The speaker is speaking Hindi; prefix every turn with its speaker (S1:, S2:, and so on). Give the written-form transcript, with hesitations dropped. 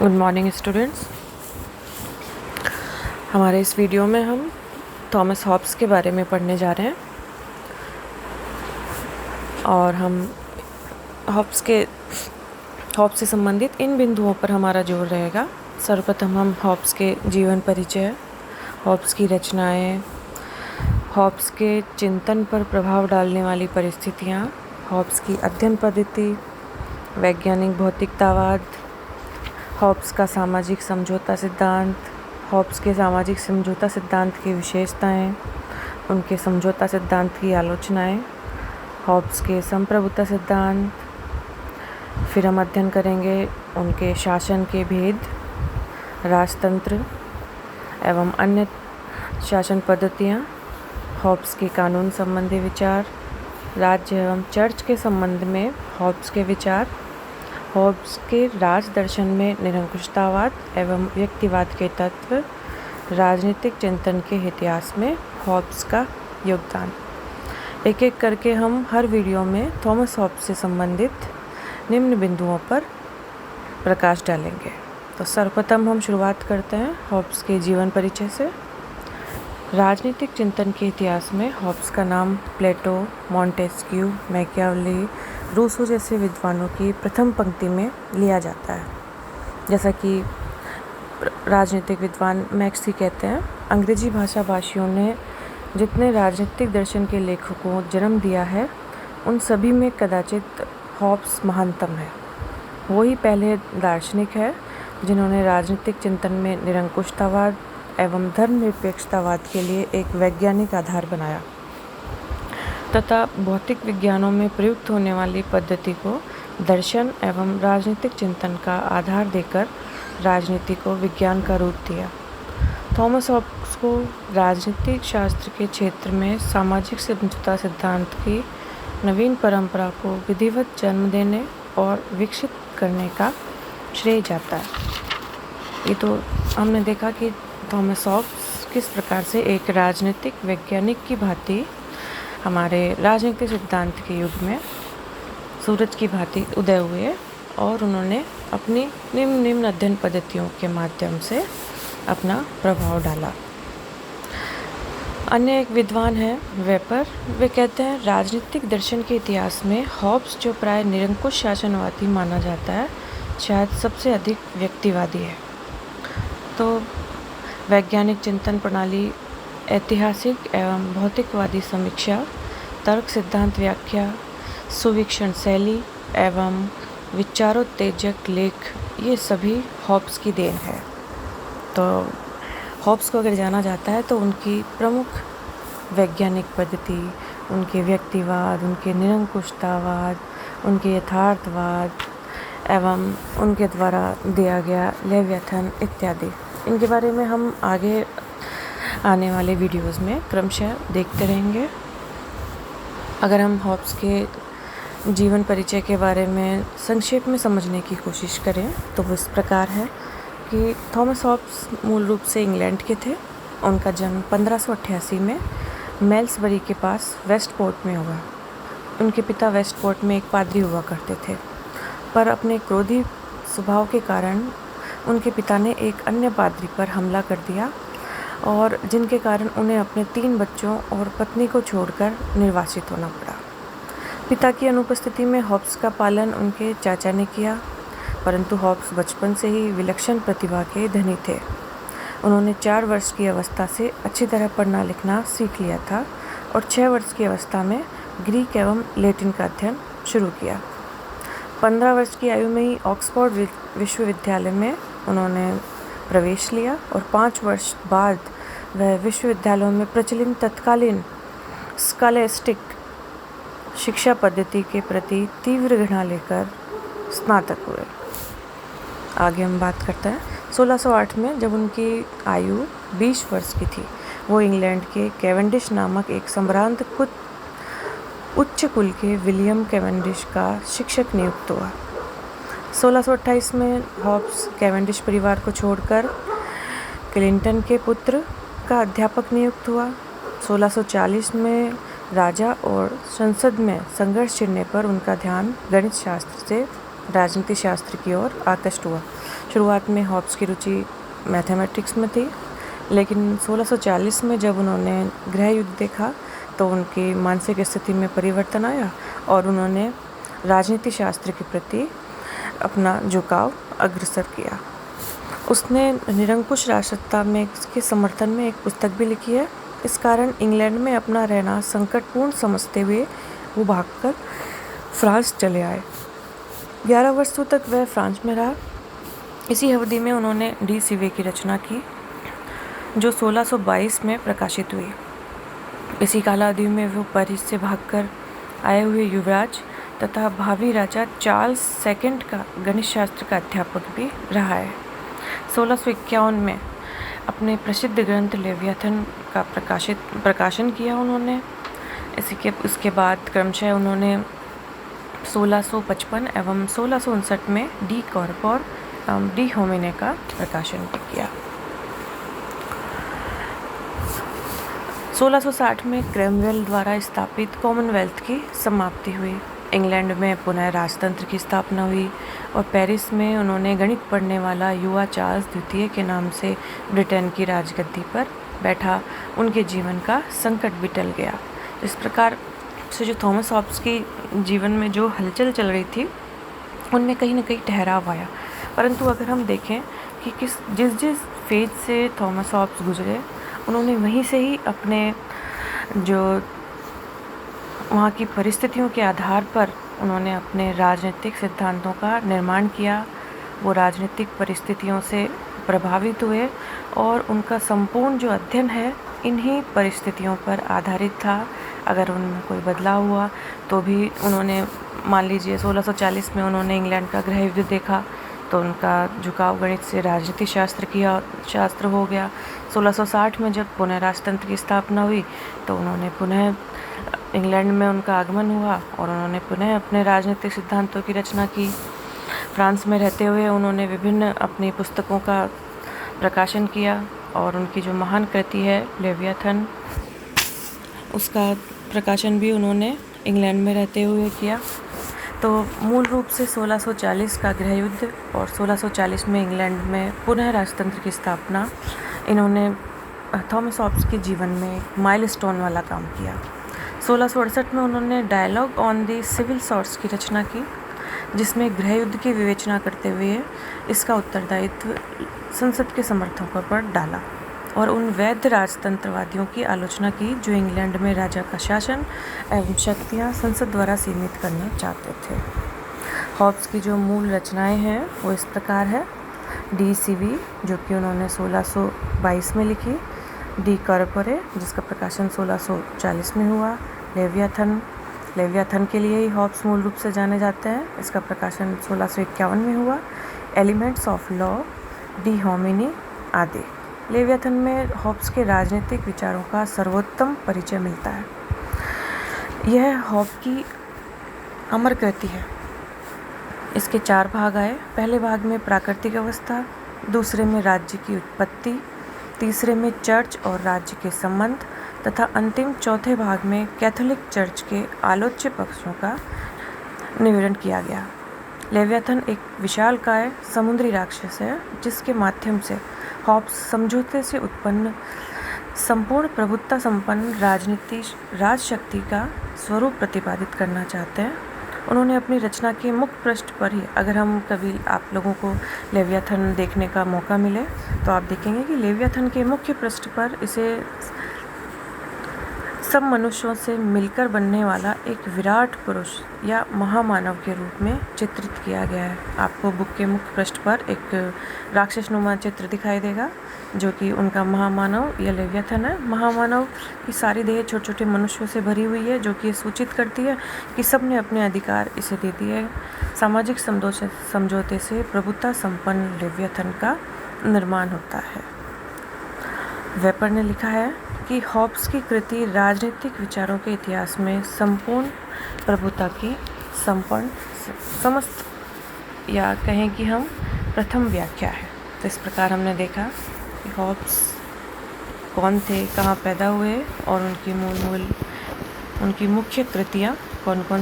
S1: Good morning students. हमारे इस वीडियो में हम थॉमस हॉब्स के बारे में पढ़ने जा रहे हैं और हम हॉब्स से संबंधित इन बिंदुओं पर हमारा जोर रहेगा। सर्वप्रथम हम हॉब्स के जीवन परिचय, हॉब्स की रचनाएं, हॉब्स के चिंतन पर प्रभाव डालने वाली परिस्थितियां, हॉब्स की अध्ययन पद्धति, वैज्ञानिक भौतिकतावाद, हॉब्स का सामाजिक समझौता सिद्धांत, हॉब्स के सामाजिक समझौता सिद्धांत की विशेषताएं, उनके समझौता सिद्धांत की आलोचनाएं, हॉब्स के संप्रभुता सिद्धांत, फिर हम अध्ययन करेंगे उनके शासन के भेद, राजतंत्र एवं अन्य शासन पद्धतियाँ, हॉब्स के कानून संबंधी विचार, राज्य एवं चर्च के संबंध में हॉब्स के विचार, हॉब्स के राज दर्शन में निरंकुशतावाद एवं व्यक्तिवाद के तत्व, राजनीतिक चिंतन के इतिहास में हॉब्स का योगदान। एक एक करके हम हर वीडियो में थॉमस हॉब्स से संबंधित निम्न बिंदुओं पर प्रकाश डालेंगे। तो सर्वप्रथम हम शुरुआत करते हैं हॉब्स के जीवन परिचय से। राजनीतिक चिंतन के इतिहास में हॉब्स का नाम प्लेटो, मॉन्टेस्क्यू, मैकियावेली, रूसो जैसे विद्वानों की प्रथम पंक्ति में लिया जाता है। जैसा कि राजनीतिक विद्वान मैक्सी कहते हैं, अंग्रेजी भाषा भाषियों ने जितने राजनीतिक दर्शन के लेखकों को जन्म दिया है उन सभी में कदाचित हॉब्स महानतम है। वही पहले दार्शनिक है जिन्होंने राजनीतिक चिंतन में निरंकुशतावाद एवं धर्मनिरपेक्षतावाद के लिए एक वैज्ञानिक आधार बनाया तथा भौतिक विज्ञानों में प्रयुक्त होने वाली पद्धति को दर्शन एवं राजनीतिक चिंतन का आधार देकर राजनीति को विज्ञान का रूप दिया। थॉमस हॉब्स को राजनीतिक शास्त्र के क्षेत्र में सामाजिक समझौता सिद्धांत की नवीन परंपरा को विधिवत जन्म देने और विकसित करने का श्रेय जाता है। ये तो हमने देखा कि थॉमस हॉब्स किस प्रकार से एक राजनीतिक वैज्ञानिक की भांति हमारे राजनीतिक सिद्धांत के युग में सूरज की भांति उदय हुए और उन्होंने अपनी निम्न अध्ययन पद्धतियों के माध्यम से अपना प्रभाव डाला। अन्य एक विद्वान हैं वेपर, वे कहते हैं राजनीतिक दर्शन के इतिहास में हॉब्स जो प्राय निरंकुश शासनवादी माना जाता है शायद सबसे अधिक व्यक्तिवादी है। तो वैज्ञानिक चिंतन प्रणाली, ऐतिहासिक एवं भौतिकवादी समीक्षा, तर्क सिद्धांत व्याख्या, सुवीक्षण शैली एवं विचारोत्तेजक लेख, ये सभी हॉब्स की देन है। तो हॉब्स को अगर जाना जाता है तो उनकी प्रमुख वैज्ञानिक पद्धति, उनके व्यक्तिवाद, उनके निरंकुशतावाद, उनके यथार्थवाद एवं उनके द्वारा दिया गया लेव्याथन इत्यादि, इनके बारे में हम आगे आने वाले वीडियोस में क्रमशः देखते रहेंगे। अगर हम हॉब्स के जीवन परिचय के बारे में संक्षेप में समझने की कोशिश करें तो वो इस प्रकार है कि थॉमस हॉब्स मूल रूप से इंग्लैंड के थे। उनका जन्म 1588 में मेल्सबरी के पास वेस्टपोर्ट में हुआ। उनके पिता वेस्टपोर्ट में एक पादरी हुआ करते थे, पर अपने क्रोधी स्वभाव के कारण उनके पिता ने एक अन्य पादरी पर हमला कर दिया और जिनके कारण उन्हें अपने 3 बच्चों और पत्नी को छोड़कर निर्वासित होना पड़ा। पिता की अनुपस्थिति में हॉब्स का पालन उनके चाचा ने किया, परंतु हॉब्स बचपन से ही विलक्षण प्रतिभा के धनी थे। उन्होंने 4 वर्ष की अवस्था से अच्छी तरह पढ़ना लिखना सीख लिया था और 6 वर्ष की अवस्था में ग्रीक एवं लैटिन का अध्ययन शुरू किया। 15 वर्ष की आयु में ही ऑक्सफोर्ड विश्वविद्यालय में उन्होंने प्रवेश लिया और 5 वर्ष बाद वह विश्वविद्यालयों में प्रचलित तत्कालीन स्कॉलास्टिक शिक्षा पद्धति के प्रति तीव्र घृणा लेकर स्नातक हुए। आगे हम बात करते हैं 1608 में, जब उनकी आयु 20 वर्ष की थी, वो इंग्लैंड के कैवेंडिश नामक एक सम्भ्रांत उच्च कुल के विलियम कैवेंडिश का शिक्षक नियुक्त हुआ। 1628 में हॉब्स कैवेंडिश परिवार को छोड़कर क्लिंटन के पुत्र का अध्यापक नियुक्त हुआ। 1640 में राजा और संसद में संघर्ष छिड़ने पर उनका ध्यान गणित शास्त्र से राजनीति शास्त्र की ओर आकृष्ट हुआ। शुरुआत में हॉब्स की रुचि मैथमेटिक्स में थी, लेकिन 1640 में जब उन्होंने गृह युद्ध देखा तो उनकी मानसिक स्थिति में परिवर्तन आया और उन्होंने राजनीति शास्त्र के प्रति अपना झुकाव अग्रसर किया। उसने निरंकुश राष्ट्रसत्ता में के समर्थन में एक पुस्तक भी लिखी है। इस कारण इंग्लैंड में अपना रहना संकटपूर्ण समझते हुए वो भागकर फ्रांस चले आए। 11 वर्षों तक वह फ्रांस में रहा। इसी अवधि में उन्होंने डी सीवे की रचना की, जो 1622 में प्रकाशित हुई। इसी कालावधि में वो पेरिस से भागकर आए हुए युवराज तथा भावी राजा चार्ल्स सेकंड का गणित शास्त्र का अध्यापक भी रहा है। 1651 में अपने प्रसिद्ध ग्रंथ लेवियाथन का प्रकाशन किया उन्होंने। उसके बाद क्रमशः उन्होंने 1655 एवं 1659 में डी कॉर्पोर डी होमिने का प्रकाशन भी किया। 1660 में क्रैमवेल द्वारा स्थापित कॉमनवेल्थ की समाप्ति हुई। इंग्लैंड में पुनः राजतंत्र की स्थापना हुई और पेरिस में उन्होंने गणित पढ़ने वाला युवा चार्ल्स द्वितीय के नाम से ब्रिटेन की राजगद्दी पर बैठा उनके जीवन का संकट भी टल गया। इस प्रकार से जो थॉमस हॉब्स की जीवन में जो हलचल चल रही थी उनमें कहीं ना कहीं ठहराव आया। परंतु अगर हम देखें कि जिस फेज से थॉमस हॉब्स गुजरे, उन्होंने वहीं से ही अपने जो वहाँ की परिस्थितियों के आधार पर उन्होंने अपने राजनीतिक सिद्धांतों का निर्माण किया। वो राजनीतिक परिस्थितियों से प्रभावित हुए और उनका संपूर्ण जो अध्ययन है इन्हीं परिस्थितियों पर आधारित था। अगर उनमें कोई बदलाव हुआ तो भी उन्होंने, मान लीजिए 1640 में उन्होंने इंग्लैंड का गृह युद्ध देखा तो उनका झुकाव गणित से राजनीति शास्त्र हो गया। 1660 में जब पुनः राजतंत्र की स्थापना हुई तो उन्होंने पुनः इंग्लैंड में उनका आगमन हुआ और उन्होंने पुनः अपने राजनीतिक सिद्धांतों की रचना की। फ्रांस में रहते हुए उन्होंने विभिन्न अपनी पुस्तकों का प्रकाशन किया और उनकी जो महान कृति है लेवियाथन, उसका प्रकाशन भी उन्होंने इंग्लैंड में रहते हुए किया। तो मूल रूप से 1640 का गृह युद्ध और 1640 में इंग्लैंड में पुनः राजतंत्र की स्थापना, इन्होंने थॉमस हॉब्स के जीवन में एक माइलस्टोन वाला काम किया। 1668 में उन्होंने dialogue on the civil sorts की रचना की, जिसमें गृह युद्ध की विवेचना करते हुए इसका उत्तरदायित्व संसद के समर्थकों पर डाला और उन वैध राजतंत्रवादियों की आलोचना की जो इंग्लैंड में राजा का शासन एवं शक्तियाँ संसद द्वारा सीमित करना चाहते थे। हॉब्स की जो मूल रचनाएं हैं वो इस प्रकार है। डी सीवी, जो कि उन्होंने 1622 में लिखी। डी कॉर्पोरे, जिसका प्रकाशन 1640 में हुआ। लेवियाथन के लिए ही हॉब्स मूल रूप से जाने जाते हैं, इसका प्रकाशन 1651 में हुआ। एलिमेंट्स ऑफ लॉ, डी होमिनी आदि। लेवियाथन में हॉब्स के राजनीतिक विचारों का सर्वोत्तम परिचय मिलता है। यह हॉब की अमर कृति है। इसके 4 भाग आए। पहले भाग में प्राकृतिक अवस्था, दूसरे में राज्य की उत्पत्ति, तीसरे में चर्च और राज्य के संबंध तथा अंतिम चौथे भाग में कैथोलिक चर्च के आलोच्य पक्षों का निवारण किया गया। लेवियाथन एक विशालकाय समुद्री राक्षस है, जिसके माध्यम से हॉब्स समझौते से उत्पन्न संपूर्ण प्रभुत्ता संपन्न राजशक्ति का स्वरूप प्रतिपादित करना चाहते हैं। उन्होंने अपनी रचना के मुख्य पृष्ठ पर ही, अगर हम कभी आप लोगों को लेवियाथन देखने का मौका मिले तो आप देखेंगे कि लेवियाथन के मुख्य पृष्ठ पर इसे सब मनुष्यों से मिलकर बनने वाला एक विराट पुरुष या महामानव के रूप में चित्रित किया गया है। आपको बुक के मुख्य पृष्ठ पर एक राक्षसनुमा चित्र दिखाई देगा, जो कि उनका महामानव या लेवियाथन है। महामानव की सारी देह छोटे छोटे मनुष्यों से भरी हुई है, जो कि ये सूचित करती है कि सब ने अपने अधिकार इसे दे दिए। सामाजिक समझौते से प्रभुत्ता संपन्न लेवियाथन का निर्माण होता है। वेपर ने लिखा है कि हॉब्स की कृति राजनीतिक विचारों के इतिहास में संपूर्ण प्रभुता की समस्त, या कहें कि हम प्रथम व्याख्या है। तो इस प्रकार हमने देखा कि हॉब्स कौन थे, कहाँ पैदा हुए और उनकी मुख्य कृतियाँ कौन कौन